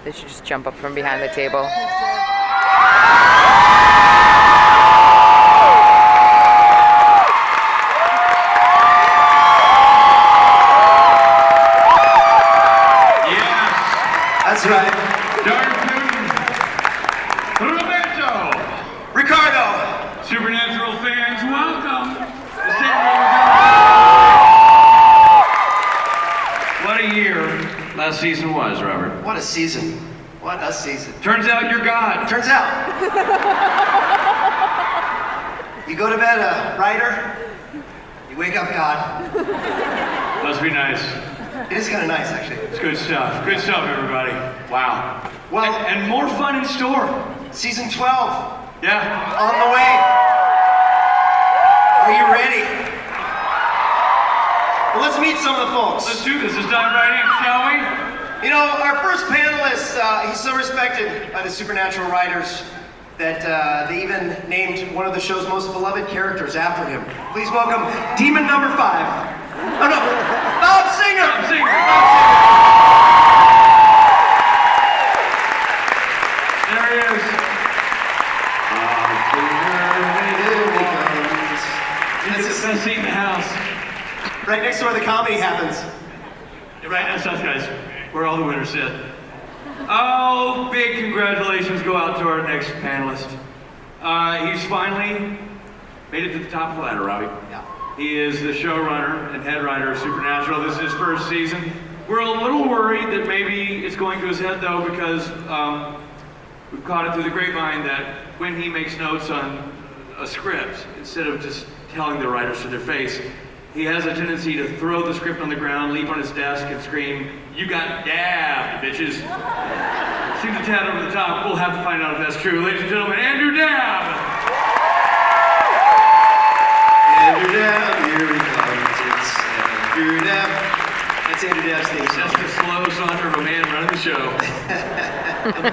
They should just jump up from behind the table. That's right. Darton, Roberto, Ricardo. Supernatural fans, welcome. What a year last season was, Robert. What a season. What a season. Turns out you're God. Turns out. You go to bed a writer, you wake up God. Must be nice. It is kind of nice, actually. It's good stuff. Good stuff, everybody. Wow. Well, and more fun in store. Season 12. Yeah. On the way. Are you ready? Well, let's meet some of the folks. Let's do this. Let's dive right in, shall we? You know, our first panelist, he's so respected by the Supernatural writers that they even named one of the show's most beloved characters after him. Please welcome Demon number 5. Oh no, Bob Singer! Bob Singer! Bob Singer! There he is. This is the best seat in the house. Right next to where the comedy happens. Right next to us, guys. Where all the winners sit. Oh, big congratulations go out to our next panelist. He's finally made it to the top of the ladder, Robbie. Yeah. He is the showrunner and head writer of Supernatural. This is his first season. We're a little worried that maybe it's going to his head, though, because we've caught it through the grapevine that when he makes notes on a script, instead of just telling the writers to their face, he has a tendency to throw the script on the ground, leap on his desk, and scream, "You got dabbed, bitches." Seems a tad over the top. We'll have to find out if that's true. Ladies and gentlemen, Andrew Dabb! Andrew Dabb, here he comes. It's Andrew Dabb. That's Andrew Dabb's thing. That's the slow saunter of a man running the show.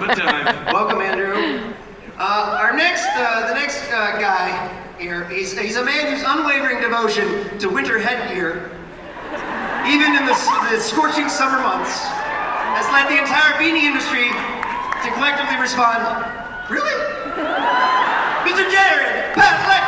Good time. Welcome, Andrew. The next guy here, he's a man whose unwavering devotion to winter headgear, even in the scorching summer months, has led the entire beanie industry to collectively respond, "Really? Mr. Jared Padalecki!"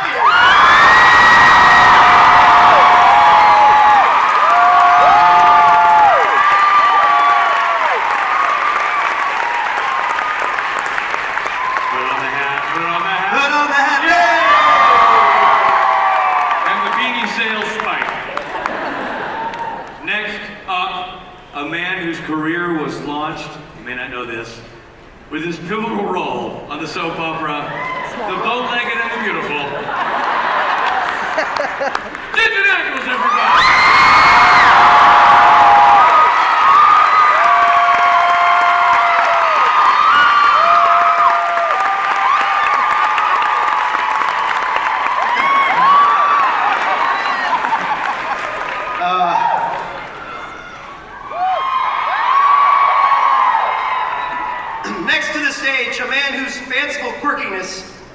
Career was launched, you may not know this, with his pivotal role on the soap opera, The Bow-Legged and the Beautiful. Jensen Ackles, everybody!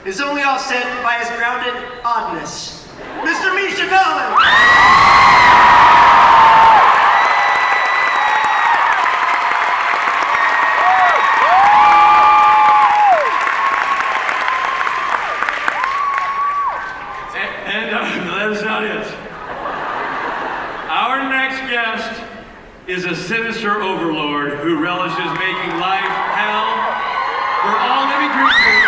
Is only offset by his grounded oddness. Mr. Misha Collins! And that is not it. Our next guest is a sinister overlord who relishes making life hell for all living creatures.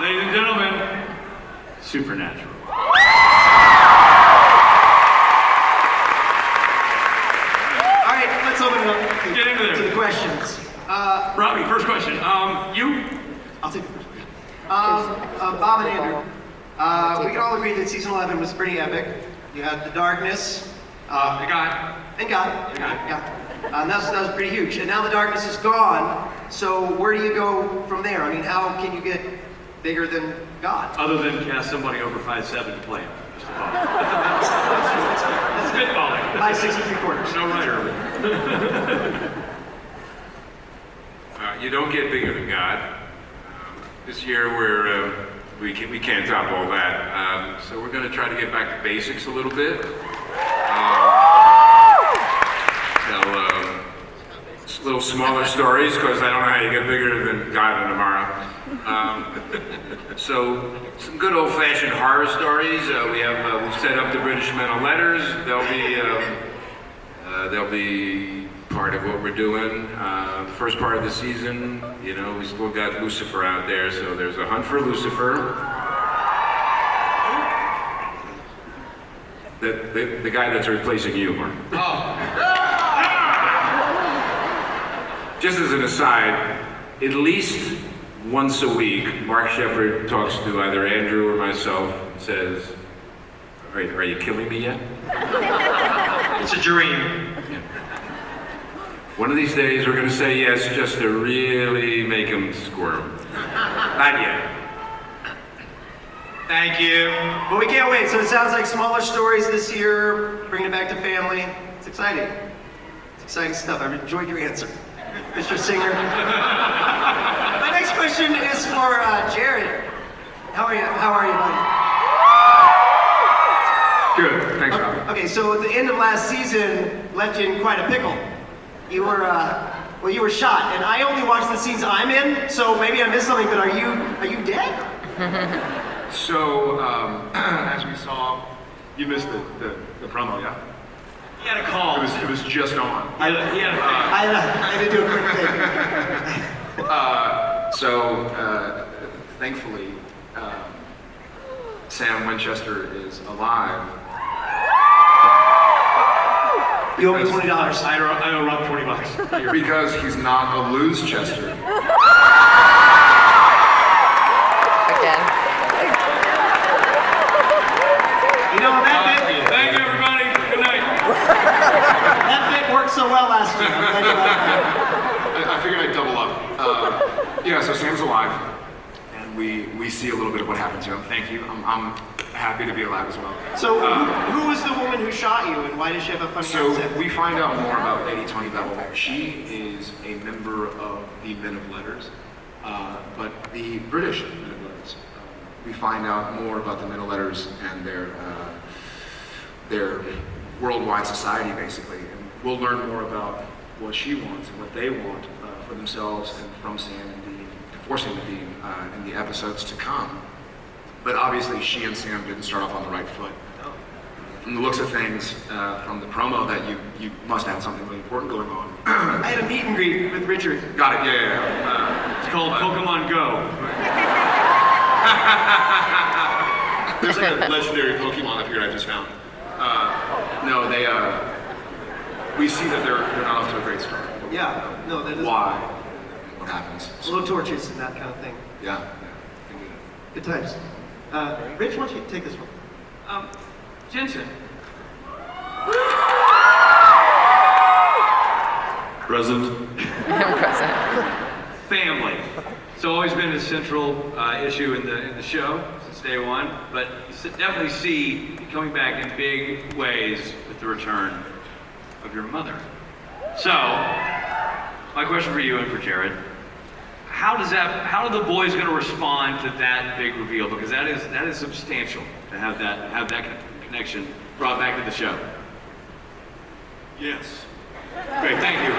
Ladies and gentlemen, Supernatural. Get into there. To the questions. Robbie, first question. You? I'll take the first question. Bob and Andrew. We can all agree that season 11 was pretty epic. You had the darkness. And God. And God. Yeah. And that was pretty huge. And now the darkness is gone. So where do you go from there? I mean, how can you get bigger than God? Other than cast somebody over 5'7" to play him. Just a thought. That's true. 5, 6 3/4. No writer. You don't get bigger than God. This year we can't top all that. So we're going to try to get back to basics a little bit. Tell little smaller stories because I don't know how you get bigger than God in tomorrow. So some good old-fashioned horror stories. We've set up the British Men of Letters. They'll be part of what we're doing. The first part of the season, you know, we still got Lucifer out there, so there's a hunt for Lucifer. The guy that's replacing you, Mark. Just as an aside, at least once a week, Mark Shepard talks to either Andrew or myself and says, are you killing me yet? It's a dream. Yeah. One of these days we're going to say yes just to really make him squirm. Not yet. Thank you. But we can't wait. So it sounds like smaller stories this year, bringing it back to family. It's exciting. It's exciting stuff. I enjoyed your answer, Mr. Singer. My next question is for Jared. How are you? How are you, buddy? Good, thanks, Robbie. Okay, so at the end of last season left you in quite a pickle. You were, you were shot, and I only watched the scenes I'm in, so maybe I missed something. But are you dead? So, as we saw, you missed the promo, yeah? He had a call. It was just on. He had a I had to do a quick take. Thankfully, Sam Winchester is alive. You owe me $20. I owe Rob $20 here. Because he's not a lose Chester. Again. You know that bit. Thank you, everybody. Good night. That bit worked so well last year. I'm glad you liked that. I figured I'd double up. Yeah, so Sam's alive, and we see a little bit of what happened to him. Thank you. I'm happy to be alive as well. So who was the woman who shot you, and why does she have a funny So accent? we find out more about Lady Tony Bevel. She is a member of the Men of Letters, but the British Men of Letters. We find out more about the Men of Letters and their worldwide society, basically. And we'll learn more about what she wants and what they want for themselves and from Sam and Dean, for Sam and Dean in the episodes to come. But obviously, she and Sam didn't start off on the right foot. From the looks of things, from the promo, that you must have something really important going on. I had a meet and greet with Richard. Got it, yeah. It's called Pokemon Go. There's like a legendary Pokemon up here I just found. No, we see that they're not off to a great start. Yeah, no, that is. Why? What happens? Blow torches and that kind of thing. Yeah. Good times. Rich, why don't you take this one? Jensen. Present. Present. Family. It's always been a central issue in the show since day one, but you definitely see it coming back in big ways with the return of your mother. So, my question for you and for Jared: how are the boys going to respond to that big reveal? Because that is substantial to have that connection brought back to the show. Yes. Great, thank you.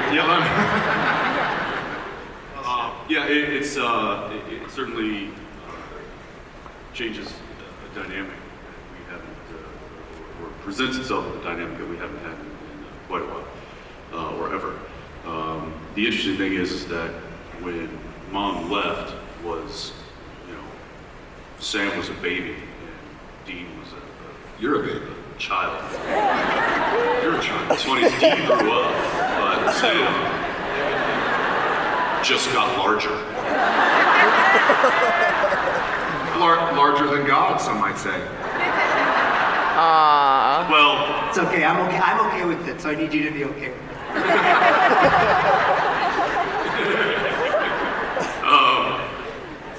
Yeah, it certainly changes a dynamic that we haven't, or presents itself with a dynamic that we haven't had in quite a while, or ever. The interesting thing is that when Mom left, Sam was a baby and Dean was You're a baby. child. You're a child. It's funny, Dean grew up, but Sam just got larger. Larger than God, some might say. Aww. Well, It's okay. I'm okay with it. So I need you to be okay with it.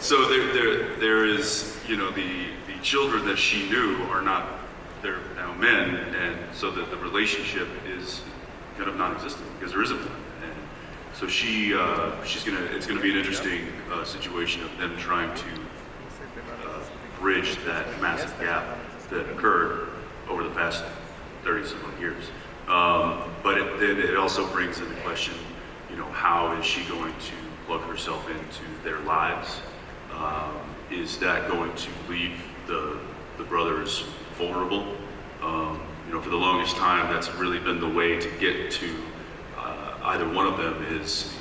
so there is, the children that she knew are not they're now men, and so that the relationship is kind of non-existent because there isn't one. And so it's gonna be an interesting situation of them trying to bridge that massive gap that occurred over the past 30-some years. But it also brings into question, how is she going to plug herself into their lives? Is that going to leave the brothers vulnerable? For the longest time, that's really been the way to get to either one of them is,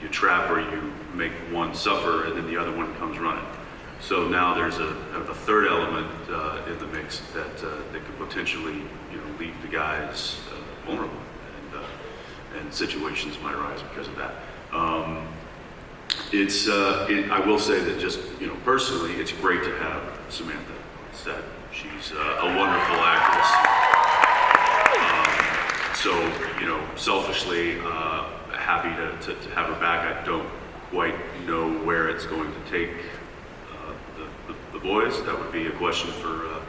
you trap or you make one suffer and then the other one comes running. So now there's a kind of a third element in the mix that could potentially, leave the guys vulnerable, and situations might arise because of that. I will say that just, personally, it's great to have Samantha on set. She's a wonderful actress. Selfishly, happy to have her back. I don't quite know where it's going to take the boys. That would be a question for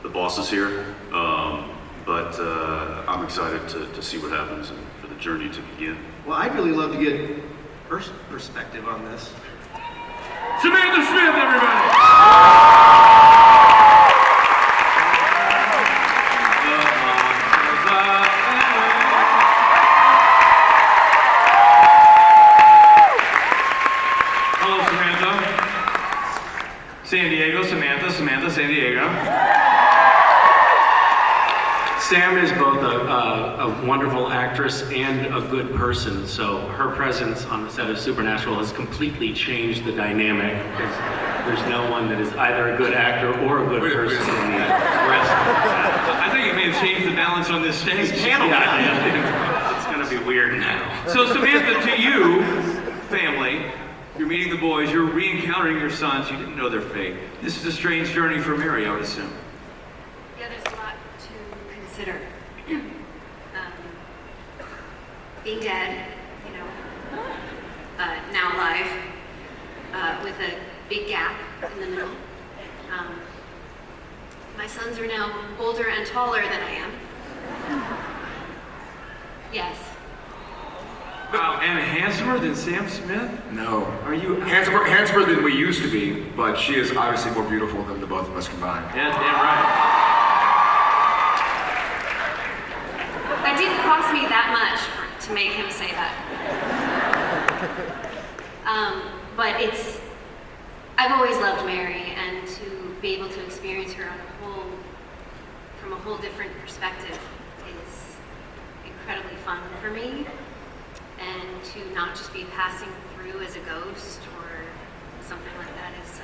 the bosses here. But I'm excited to see what happens and for the journey to begin. Well, I'd really love to get her perspective on this. Samantha Smith, everybody! Hello, Samantha. San Diego, Samantha, San Diego. Sam is both a wonderful actress and a good person, so her presence on the set of Supernatural has completely changed the dynamic. There's no one that is either a good actor or a good person in the rest of the set. I think it may have changed the balance on this stage. It's going to be weird now. So Samantha, to you, family, you're meeting the boys, you're re-encountering your sons, you didn't know their fate. This is a strange journey for Mary, I would assume. Yeah, there's a lot to consider. Being dead, now alive, with a big gap in the middle. My sons are now older and taller than I am. Yes. Wow, and handsomer than Sam Smith? No. Are you handsomer than we used to be, but she is obviously more beautiful than the both of us combined. Yeah, damn right. That didn't cost me that much to make him say that. But I've always loved Mary, and to be able to experience her from a whole different perspective is incredibly fun for me. And to not just be passing through as a ghost or something like that is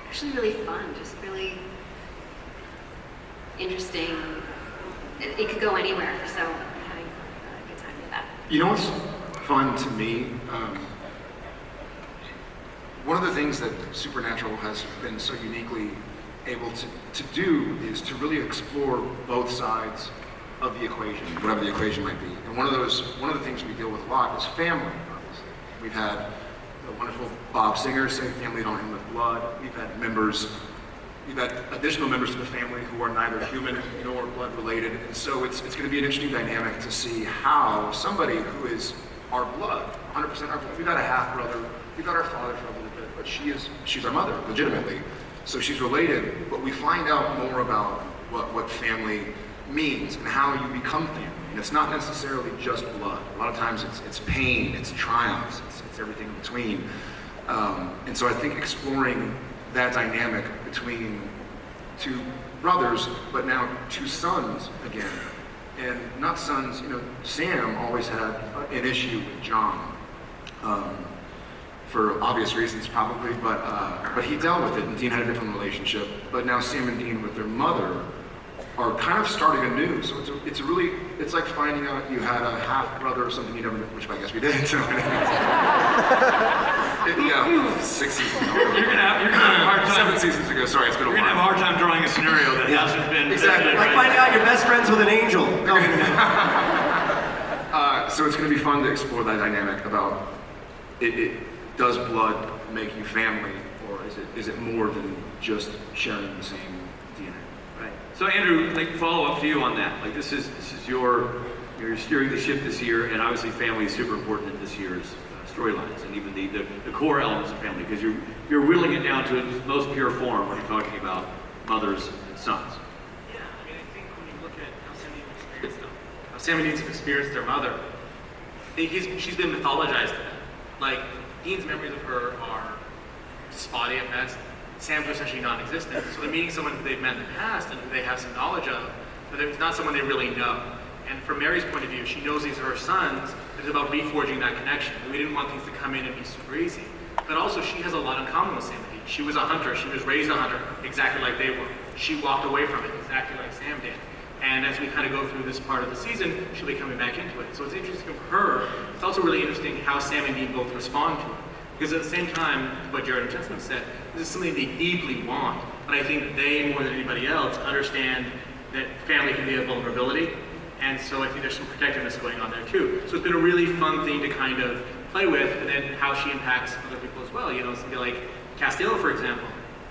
actually really fun, just really interesting. It could go anywhere, so I'm having a good time with that. You know what's fun to me? One of the things that Supernatural has been so uniquely able to do is to really explore both sides of the equation, whatever the equation might be. And one of the things we deal with a lot is family, obviously. We've had the wonderful Bob Singer say family don't end with blood. We've had additional members of the family who are neither human nor blood related. And so it's going to be an interesting dynamic to see how somebody who is our blood, 100% our blood, we've got a half brother, we've got our father for a little bit, but she's our mother, legitimately. So she's related, but we find out more about what family means and how you become family. And it's not necessarily just blood. A lot of times it's pain, it's triumphs, it's everything in between. And so I think exploring that dynamic between two brothers, but now two sons again. And not sons, Sam always had an issue with John. For obvious reasons probably, but he dealt with it, and Dean had a different relationship. But now Sam and Dean with their mother are kind of starting anew. So it's like finding out you had a half brother or something you never knew, which I guess we did. So yeah, 6 seasons ago. You're gonna have a hard time. 7 seasons ago. Sorry, it's been a while. You're gonna have a hard time drawing a scenario that hasn't been Exactly. presented, Like right? finding out you're best friends with an angel. So it's going to be fun to explore that dynamic about does blood make you family, or is it more than just sharing the same DNA? Right. So Andrew, like follow up to you on that. Like this is you're steering the ship this year, and obviously family is super important in this year's storylines, and even the core elements of family, because you're whittling it down to its most pure form when you're talking about mothers and sons. Yeah, I mean, I think when you look at how Sam and Dean experienced their mother, she's been mythologized to them. Like, Dean's memories of her are spotty at best. Sam's are essentially non-existent. So they're meeting someone who they've met in the past and who they have some knowledge of, but it's not someone they really know. And from Mary's point of view, she knows these are her sons. It's about reforging that connection. We didn't want things to come in and be super easy. But also, she has a lot in common with Sam and Dean. She was a hunter. She was raised a hunter, exactly like they were. She walked away from it, exactly like Sam did. And as we kind of go through this part of the season, she'll be coming back into it. So it's interesting for her. It's also really interesting how Sam and Dean both respond to it. Because at the same time, what Jared and Jensen said, this is something they deeply want. But I think they, more than anybody else, understand that family can be a vulnerability. And so I think there's some protectiveness going on there too. So it's been a really fun thing to kind of play with, and then how she impacts other people as well. You know, somebody like Castillo, for example.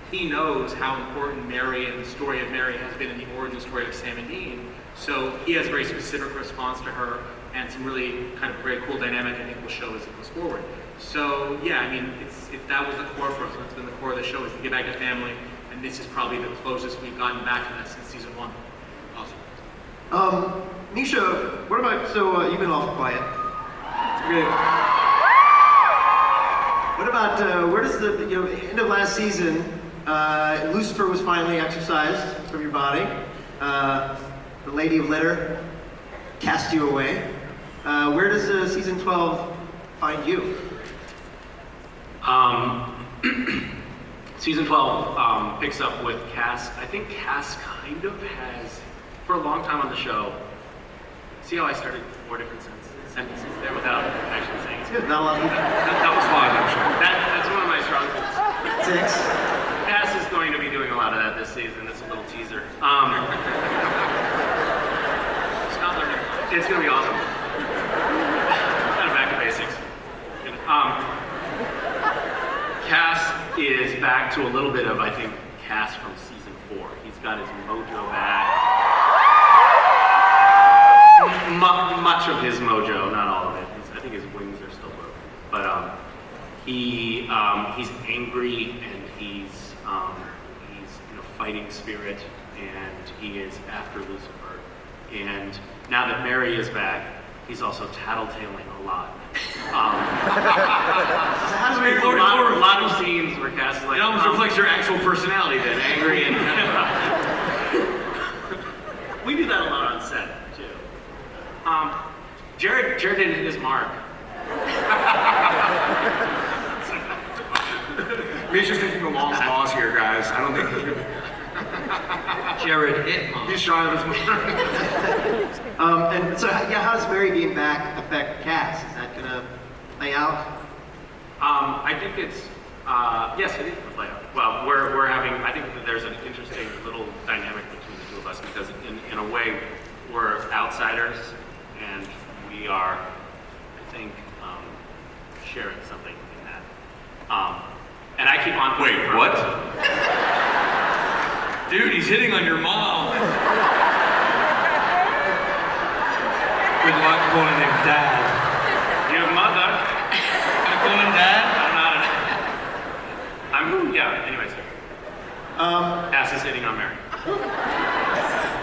He knows how important Mary and the story of Mary has been in the origin story of Sam and Dean. So he has a very specific response to her, and some really kind of very cool dynamic I think will show as it goes forward. So yeah, I mean, that was the core for us. That's been the core of the show, is to get back to family, and this is probably the closest we've gotten back to that since season 1. Awesome. Nisha, what about, so you've been awful quiet. What about, where does the, end of last season, Lucifer was finally exorcised from your body. The Lady of Litter cast you away. Where does season 12 find you? Season 12 picks up with Cass. I think Cass kind of has, for a long time on the show, see how I started 4 different sentences there without actually saying it? Good, not a lot of people. That was fun, I'm sure. That's one of my strong suits. 6. Cass is going to be doing a lot of that this season. It's a little teaser. It's going to be awesome. Kind of back to basics. Cass is back to a little bit of, I think, Cass from season 4. He's got his mojo back. Much of his mojo, not all of it. I think his wings are still broken. But he's angry, and he's fighting spirit, and he is after Lucifer. And now that Mary is back, he's also tattletaling a lot. A lot of scenes where Cass is like, it almost reflects your actual personality then, angry and we do that a lot on set too. Jared didn't hit his mark. He's just taking the long pause here, guys. I don't think Jared hit mom. he's shy of his mark. And so, yeah, how does Mary being back affect Cass? Is that gonna play out? I think it's, yes, it is going to play out. Well, we're having, I think that there's an interesting little dynamic between the two of us, because in a way, we're outsiders, and we are, I think, sharing something in that. And I keep on... Wait, what? Dude, he's hitting on your mom. Good luck calling him Dad. Your mother. I call him Dad? Anyways. Cass is hitting on Mary.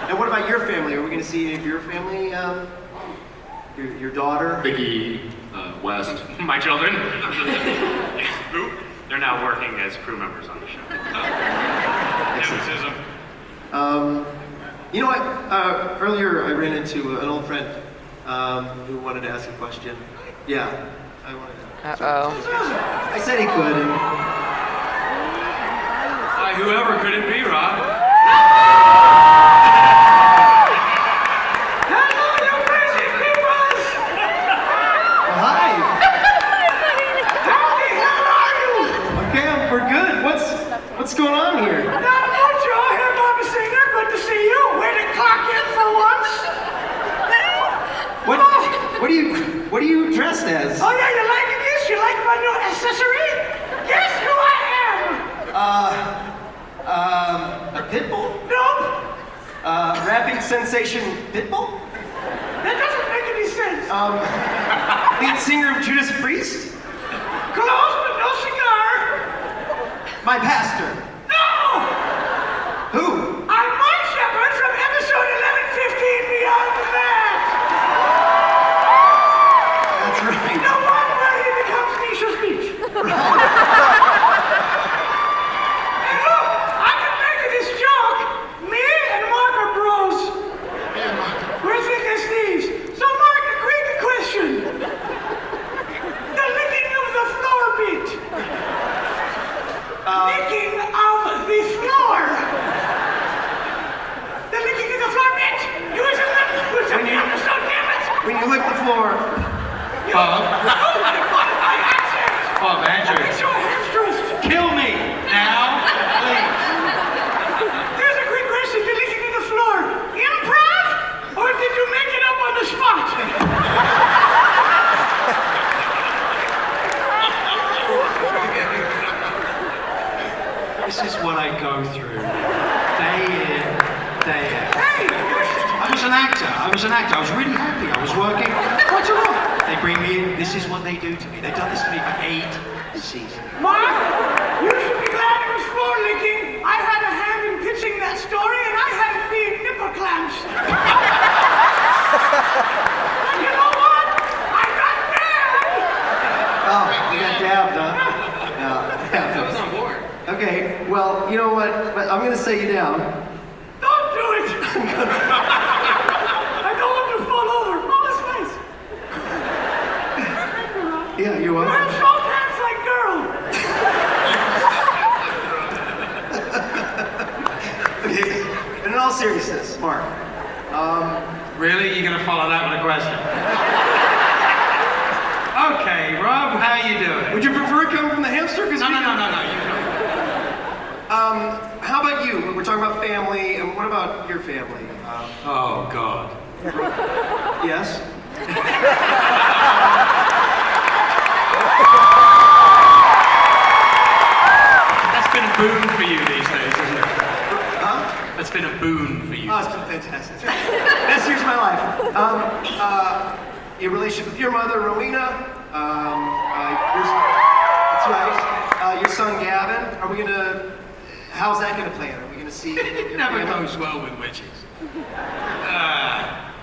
And what about your family? Are we going to see any of your family? Your daughter? Vicky, West. My children. They're now working as crew members on the show. Nepotism. You know what? Earlier I ran into an old friend who wanted to ask a question. Yeah, I wanted to. Uh-oh. I said he could. And... Whoever could it be, Rob? Hello, you crazy peoples! Hi. How the hell are you? Okay, we're good. What's going on here? Not much. I hear Bobby Singer. Good to see you. Way to clock in for once. What are you dressed as? Oh yeah, you like this? You like my new accessory? Guess who I am? A pit bull? Nope. Rapping sensation Pitbull? That doesn't make any sense. Lead singer of Judas Priest? Close, but no cigar. My pastor? No! Who? I'm Mike Shepard from episode 1115 Beyond the Mat. That's right. The one where he becomes Nisha's Beach. And look, I can make this joke. Me and Mark are bros. We're thick as thieves. So Mark, a quick question. The licking of the floor bit. Licking of the floor. The licking of the floor bit. You was in the episode, damn it. When you lick the floor. Bob, My accent. Bob, Andrew, It's your hamstress. kill me now, please. Here's a quick question. The licking of the floor. Improv? Or did you make it up on the spot? This is what I go through day in, day out. Hey, I was an actor. I was really happy. I was working quite a lot. They bring me in. This is what they do to me. They've done this to me for 8 seasons. Mark, you should be glad it was floor licking. I had a hand in pitching that story, and I had it being nipple clamps. But you know what? I got dabbed. Oh, you got dabbed, huh? No. I was on board. Okay, well, you know what? But I'm gonna set you down. Don't do it. I don't want to fall over. Mom is nice. Yeah, you You will. have soft hands like girl. Okay, and in all seriousness, Mark, Really? You're going to follow that with a question? Okay, Rob, how you doing? would you prefer it coming from the hamster? No. You go. How about you? We're talking about family, and what about your family? Oh, God. Yes? That's been a boon for you these days, isn't it? Huh? That's been a boon for you. Oh, it's been fantastic. Best years of my life. Your relationship with your mother, Rowena. That's right. Your son, Gavin. Are we gonna? How's that gonna play out? Are we gonna see? It never goes well with witches.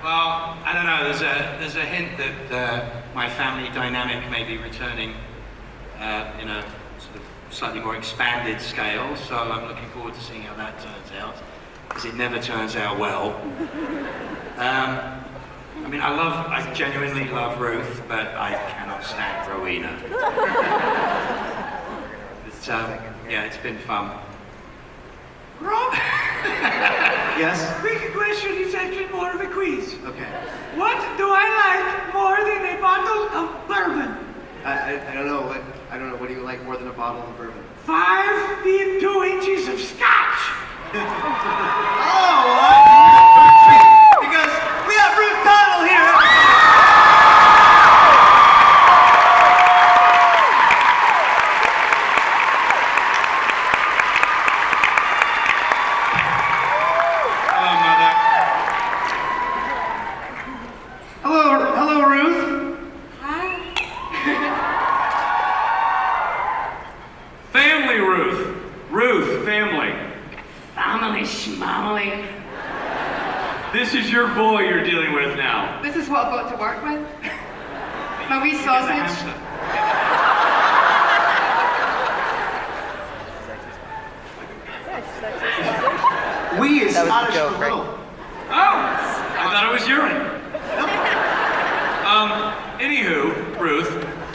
Well, I don't know. There's a hint that my family dynamic may be returning in a sort of slightly more expanded scale. So I'm looking forward to seeing how that turns out, because it never turns out well. I mean, I genuinely love Ruth, but I cannot stand Rowena. It's been fun. Rob, Yes. quick question is actually more of a quiz. Okay. What do I like more than a bottle of bourbon? I don't know what. I don't know. What do you like more than a bottle of bourbon? 5 feet 2 inches of scotch. Because we have Ruth Connell here. Hello, Ruth. Family, Ruth. Ruth, family. Family schmamily. This is your boy you're dealing with now. This is what I've got to work with. My wee sausage. We is That was the Scottish joke, for right? little. I thought it was urine. Anywho, Ruth,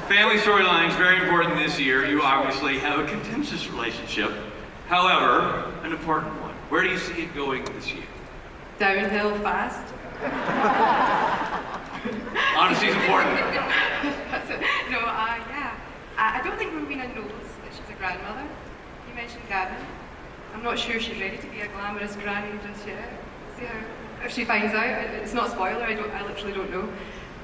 family storylines very important this year. You obviously have a contentious relationship. However, an important one. Where do you see it going this year? Downhill fast. Honesty is important. That's it. No, yeah. I don't think Rowena knows that she's a grandmother. You mentioned Gavin. I'm not sure she's ready to be a glamorous granny just yet. See how, if she finds out, it's not a spoiler, I literally don't know.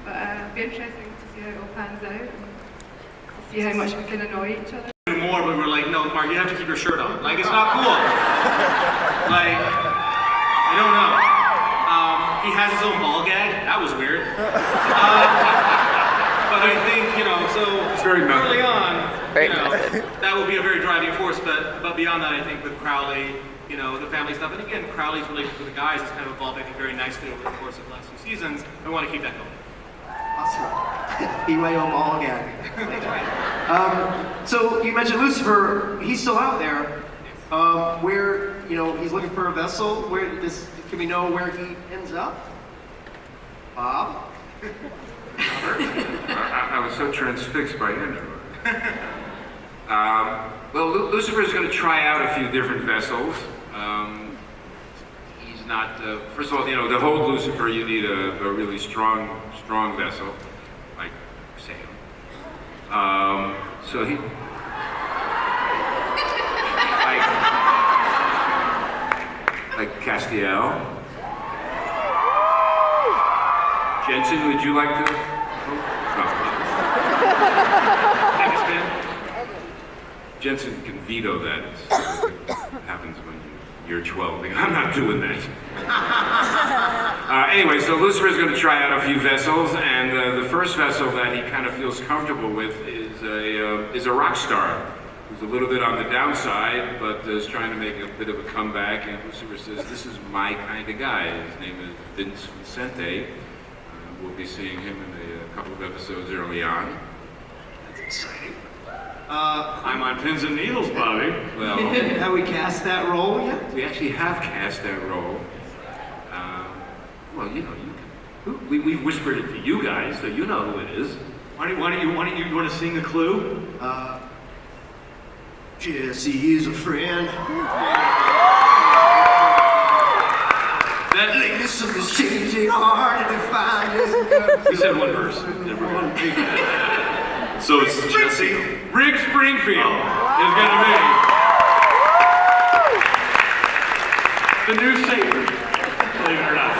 But it'll be interesting to see how it all pans out and to see how much we can annoy each other. More, but we're like, no, Mark, you have to keep your shirt on. Like, it's not cool. Like, I don't know. has his own ball gag. That was weird. But I think, so very method. early on, Very method. that will be a very driving force. But beyond that, I think with Crowley, the family stuff, and again, Crowley's relationship with the guys has kind of evolved, I think, very nicely over the course of the last few seasons. I want to keep that going. Awesome. BYO ball gag. So you mentioned Lucifer. He's still out there. Where he's looking for a vessel. Can we know where he ends up? Bob. I was so transfixed by Andrew. Well, Lucifer is going to try out a few different vessels. He's not. First of all, to hold Lucifer, you need a really strong vessel, like Sam. So he, like Castiel. Jensen, would you like to? Take a spin. Jensen can veto that. It happens when you're 12. I'm not doing that. Anyway, so Lucifer is going to try out a few vessels, and the first vessel that he kind of feels comfortable with is a rock star who's a little bit on the downside, but is trying to make a bit of a comeback. And Lucifer says, "This is my kind of guy." His name is Vincente. We'll be seeing him in a couple of episodes early on. That's exciting. I'm on pins and needles, Bobby. Well, have we cast that role yet? we actually have cast that role. Well, we've whispered it to you guys, so you know who it is. Why don't you want to sing the clue? Jesse is a friend. That This of this changing hard to define. you said one verse. So it's Jesse. Rick Springfield is going to be the new savior, believe it or not.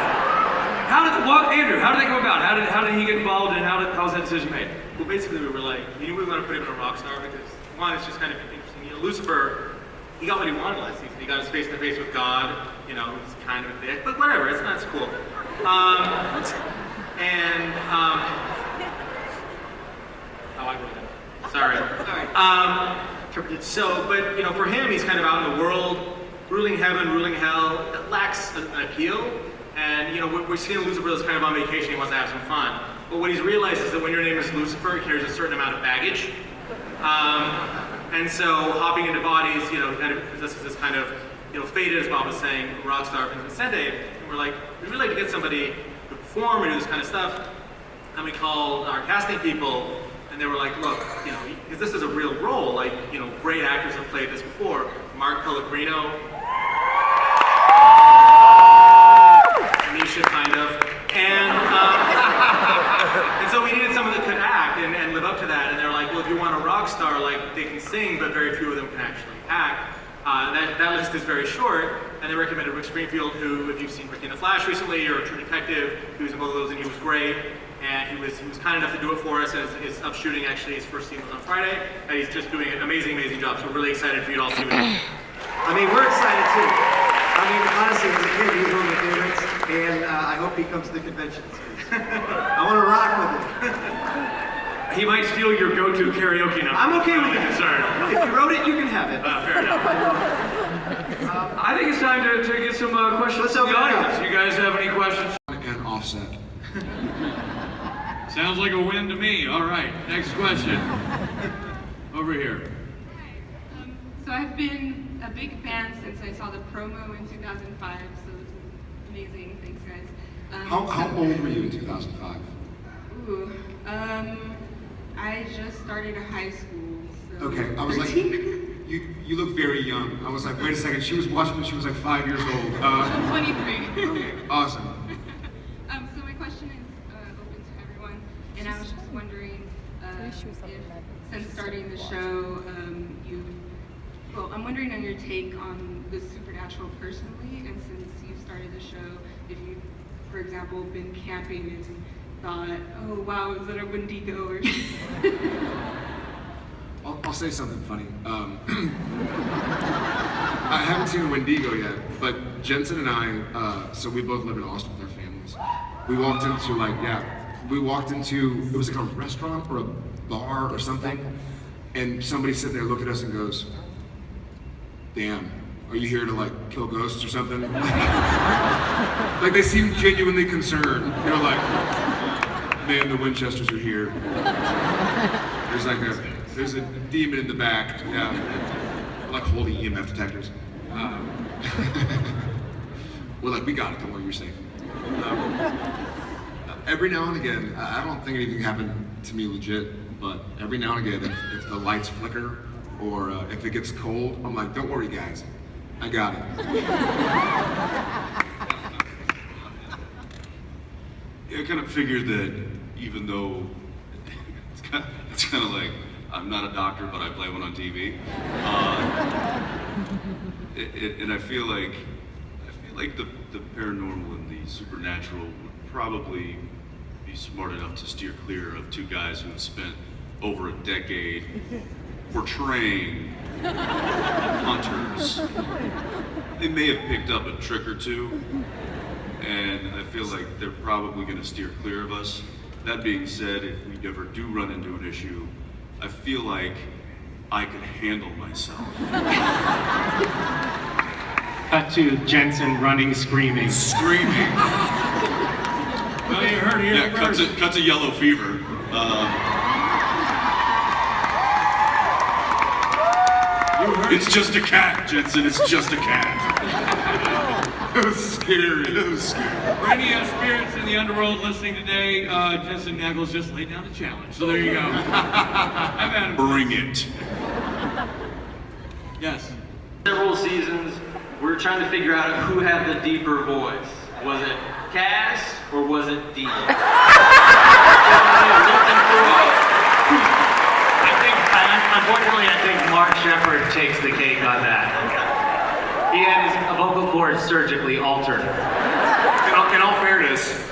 Andrew, how did that come about? How did he get involved, and how was that decision made? Well, basically, we were like, we want to put him in a rock star because, one, it's just kind of interesting. Lucifer, he got what he wanted last season. He got his face-to-face with God. He's kind of a dick, but whatever, that's cool. Sorry. But for him, he's kind of out in the world, ruling heaven, ruling hell. That lacks an appeal. And we're seeing Lucifer is kind of on vacation. He wants to have some fun. But what he's realized is that when your name is Lucifer, it carries a certain amount of baggage. And so hopping into bodies, kind of possesses this kind of, faded, as Bob was saying, rock star Vincente. And we're like, we'd really like to get somebody to perform and do this kind of stuff. And we called our casting people, and they were like, look, because this is a real role, like, great actors have played this before. Mark Pellegrino, Misha, kind of. And so we needed someone that could act and live up to that. And they're like, well, if you want a rock star, like, they can sing, but very few of them can actually act. That list is very short, and they recommended Rick Springfield, who, if you've seen Ricky in the Flash recently, or True Detective, he was in both of those, and he was great. And he was kind enough to do it for us, and is up shooting, actually. His first scene was on Friday, and he's just doing an amazing job. So we're really excited for you to all see what he We're excited too. Honestly, as a kid, he was one of my favorites, and I hope he comes to the conventions. I want to rock with him. He might steal your go-to karaoke number. I'm okay with that. Sorry. If you wrote it, you can have it. Fair enough. I think it's time to get some questions from the audience. You guys have any questions? And Offset. Sounds like a win to me. All right, next question. Over here. So I've been a big fan since I saw the promo in 2005, so this is amazing. Thanks, guys. How old were you in 2005? Ooh, I just started high school, so... Okay, I was like, you look very young. I was like, wait a second, she was watching when she was like 5 years old. 23. Okay, awesome. So my question is open to everyone, and I was just wondering if, since starting the show, I'm wondering on your take on the supernatural personally, and since you've started the show, if you've, for example, been camping and thought, oh wow, is that a Wendigo or something? I'll say something funny. I haven't seen a Wendigo yet, but Jensen and I, so we both live in Austin with our families, Ackles. We walked into it was like a restaurant or a bar or something, and somebody sitting there looked at us and goes, "Damn, are you here to like kill ghosts or something?" Like they seemed genuinely concerned. They were like, "Man, the Winchesters are here. There's a demon in the back." Yeah, like holy EMF detectors. We're like, "We got it. Don't worry, you're safe." Every now and again, I don't think anything happened to me legit, but every now and again, if the lights flicker or if it gets cold, I'm like, "Don't worry, guys, I got it." Yeah, I kind of figured that even though it's kind of like I'm not a doctor, but I play one on TV, and I feel like the paranormal and the supernatural would probably be smart enough to steer clear of two guys who have spent over a decade portraying hunters. They may have picked up a trick or two, and I feel like they're probably going to steer clear of us. That being said, if we ever do run into an issue, I feel like I could handle myself. Cut to Jensen running, screaming. Screaming. Well, you heard here first. Cut to yellow fever. It's just a cat, Jensen. It's just a cat. It was scary. It was scary. For any spirits in the underworld listening today, Jensen Ackles just laid down a challenge. So there you go. I've had him. Bring it. Yes. Several seasons, we were trying to figure out who had the deeper voice. Was it Cass or was it Dean? Unfortunately, I think Mark Shepard takes the cake on that. He had his vocal cords surgically altered. In all fairness,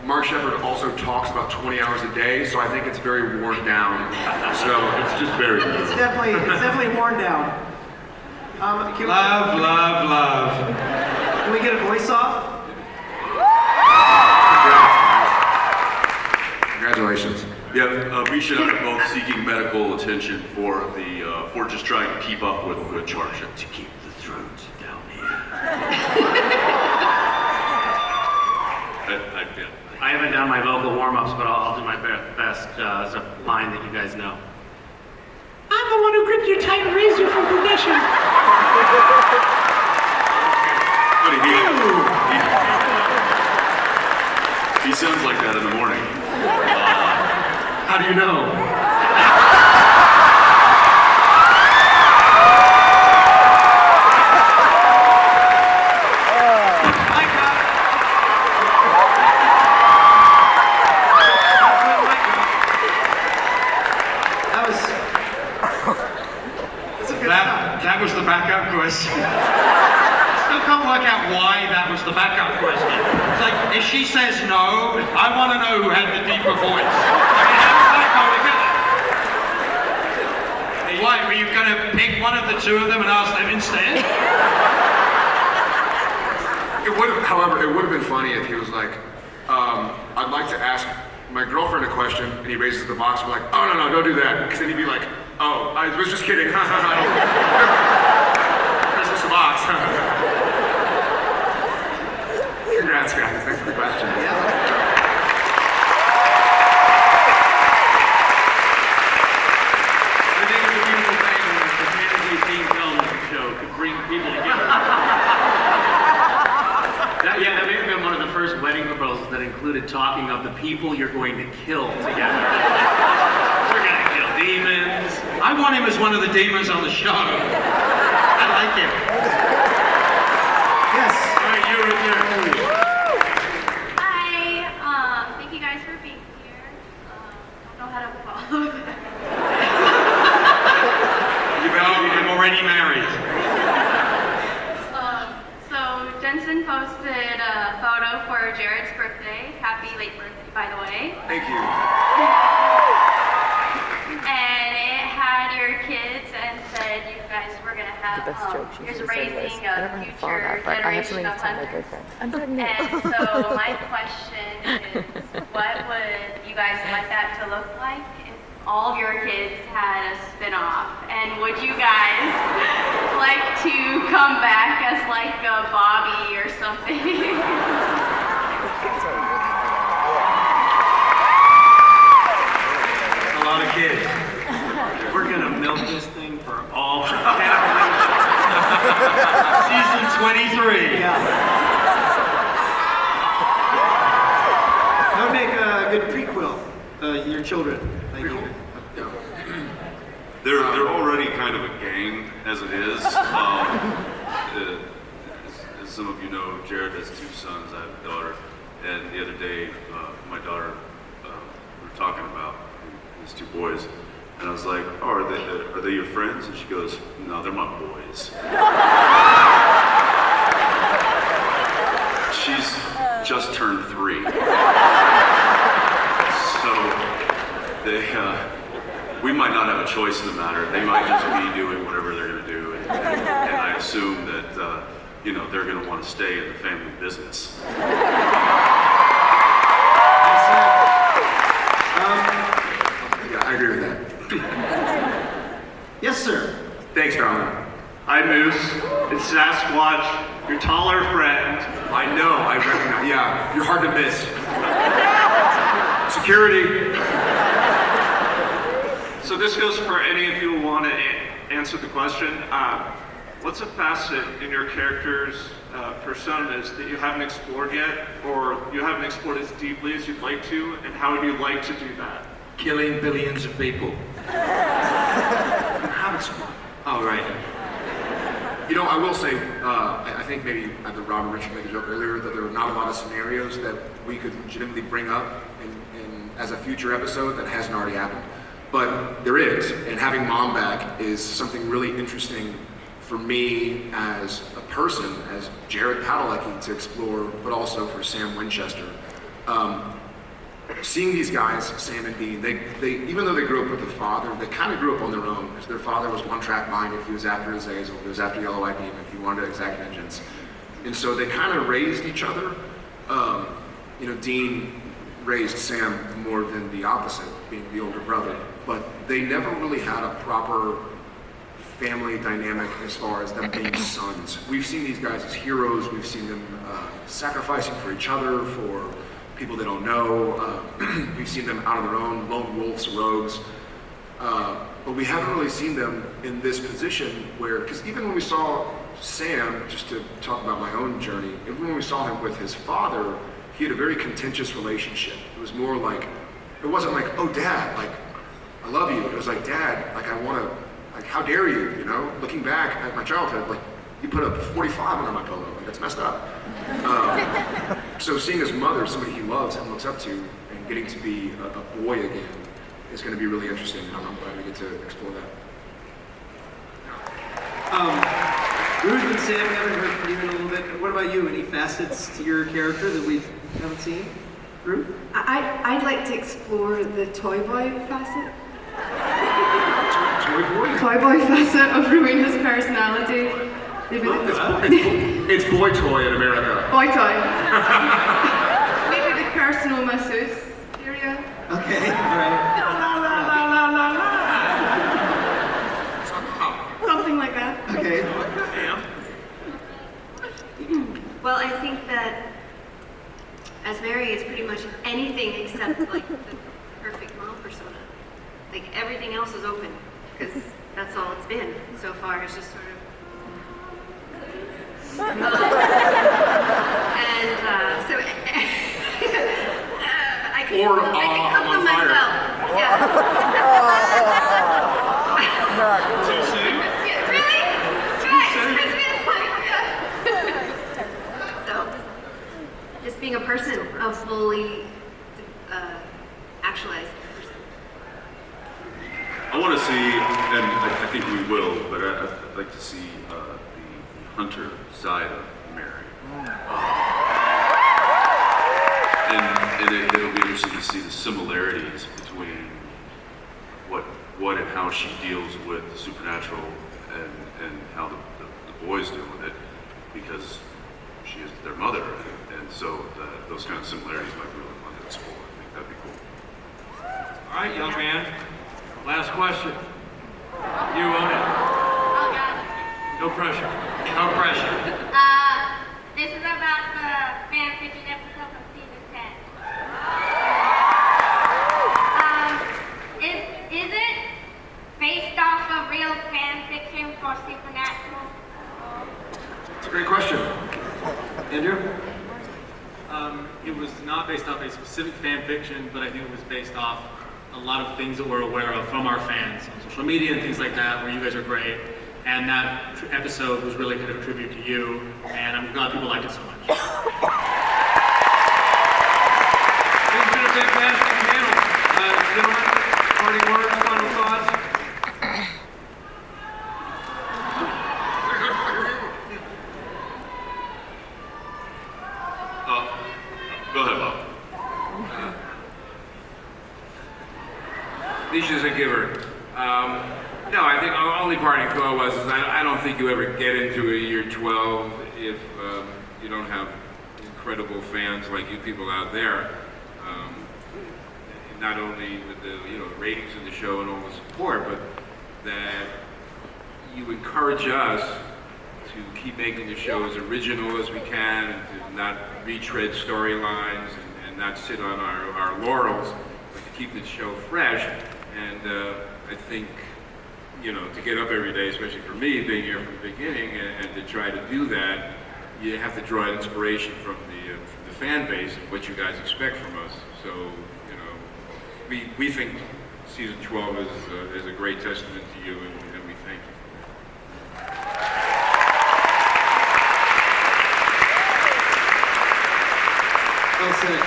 Mark Shepard also talks about 20 hours a day, so I think it's very worn down. So it's just very. It's definitely worn down. Love. Can we get a voice off? Congratulations. Yeah, we should are both seeking medical attention for just trying to keep up with Charge. To keep the thrones down here. I haven't done my vocal warm-ups, but I'll do my best as a line that you guys know. I'm the one who gripped your tight and raised you from perdition. He sounds like that in the morning. How do you know? That was the backup question. I still can't work out why that was the backup question. It's like, if she says no, I want to know who had the deeper voice. I mean, how does that go together? Why, were you going to pick one of the two of them and ask them instead? However, it would have been funny if he was like, I'd like to ask my girlfriend a question, and he raises the box, and we're like, "Oh, no, don't do that," because then he'd be like, "Oh, I was just kidding." There's just a box. Congrats, guys. Thanks for the question. I think it's a beautiful thing when the fantasy team television show could bring people together. That may have been one of the first wedding proposals that included talking of the people you're going to kill together. We're going to kill demons. I want him as one of the demons on the show. I like him. Yes. All right, you right there. Hi, thank you guys for being here. Don't know how to follow that. I'm already married. So Jensen posted a photo for Jared's birthday. Happy late birthday, by the way. Thank you. And it had your kids and said you guys were gonna have have, the best joke she is should have said was, raising I a don't know how to follow future that, but I have generation something to of tell my hunters. boyfriend. I'm pregnant. And so my question is, what would you guys like that to look like if all of your kids had a spin-off? And would you guys like to come back as like a Bobby or something? A lot of kids. We're gonna milk this thing for all season 23. That would make a good prequel. Your children. Thank you. They're already kind of a gang as it is. As some of you know, Jared has 2 sons. I have a daughter. And the other day, my daughter, we were talking about these 2 boys. And I was like, oh, are they your friends? And she goes, no, they're my boys. She's just turned 3. So we might not have a choice in the matter. They might just be doing whatever they're going to do. And I assume that, they're going to want to stay in the family business. Yeah, I agree with that. Yes, sir. Thanks, darling. Hi, Moose. It's Sasquatch, your taller friend. I know, I recognize. Yeah, you're hard to miss. Security. So this goes for any of you who want to answer the question. What's a facet in your character's personas that you haven't explored yet, or you haven't explored as deeply as you'd like to, and how would you like to do that? Killing billions of people. Oh, right. I will say, I think maybe either Rob or Richard made a joke earlier that there are not a lot of scenarios that we could legitimately bring up as a future episode that hasn't already happened. But there is, and having Mom back is something really interesting for me as a person, as Jared Padalecki to explore, but also for Sam Winchester. Seeing these guys, Sam and Dean, they even though they grew up with the father, they kind of grew up on their own, because their father was one-track minded. He was after Azazel, he was after Yellow Eyed Demon, he wanted to exact vengeance. And so they kind of raised each other. Dean raised Sam more than the opposite, being the older brother, but they never really had a proper family dynamic as far as them being sons. We've seen these guys as heroes, we've seen them sacrificing for each other, for people they don't know. We've seen them out on their own, lone wolves, rogues. But we haven't really seen them in this position where, because even when we saw Sam, just to talk about my own journey, even when we saw him with his father, he had a very contentious relationship. It was more like, it wasn't like, oh Dad, like, I love you. It was like, Dad, like, I want to, like, how dare you, Looking back at my childhood, like, you put a 45 under my pillow, like, that's messed up. So seeing his mother, somebody he loves and looks up to, and getting to be a boy again is going to be really interesting, and I'm glad we get to explore that. Ruth and Sam, we haven't heard from you in a little bit. What about you? Any facets to your character that we haven't seen? Ruth? I'd like to explore the toy boy facet. Toy boy? Toy boy facet of Rowena's personality. It's boy toy in America. Boy toy. Maybe the personal masseuse area. Okay, all right. Something like that. Okay. Well, I think that as Mary, it's pretty much anything except like the perfect mom persona. Like everything else is open because that's all it's been so far. It's just sort of. And so I can come from myself. Yeah. Too soon? Really? Guys, so, just being a person, a fully actualized person. I want to see, and I think we will, but I'd like to see the hunter side of Mary. And it'll be interesting to see the similarities between what what and how she deals with the supernatural and how the boys deal with it, because she is their mother, and so those kind of similarities might be really fun to explore. I think that'd be cool. All right, young man. Last question. You own it. Oh, God. No pressure. No pressure. This is about the fan fiction episode of season 10. Is it based off of real fan fiction for Supernatural? It's a great question. Andrew? It was not based off a specific fan fiction, but I think it was based off a lot of things that we're aware of from our fans on social media and things like that, where you guys are great. And that episode was really kind of a tribute to you, and I'm glad people liked it so much. It's been a fantastic panel. Gentlemen, parting words, final thoughts? Go ahead, Bob. Alicia's a giver. No, I think our only parting thought was is I don't think you ever get into a year 12 if you don't have incredible fans like you people out there. Not only with the ratings of the show and all the support, but that you encourage us to keep making the show as original as we can, and to not retread storylines and not sit on our laurels, but to keep the show fresh. And I think, to get up every day, especially for me, being here from the beginning, and to try to do that, you have to draw inspiration from the fan base and what you guys expect from us. So, we think season 12 is a great testament to you, and we thank you for that. Well said.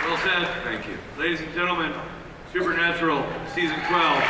Well said. Thank you. Ladies and gentlemen, Supernatural Season 12.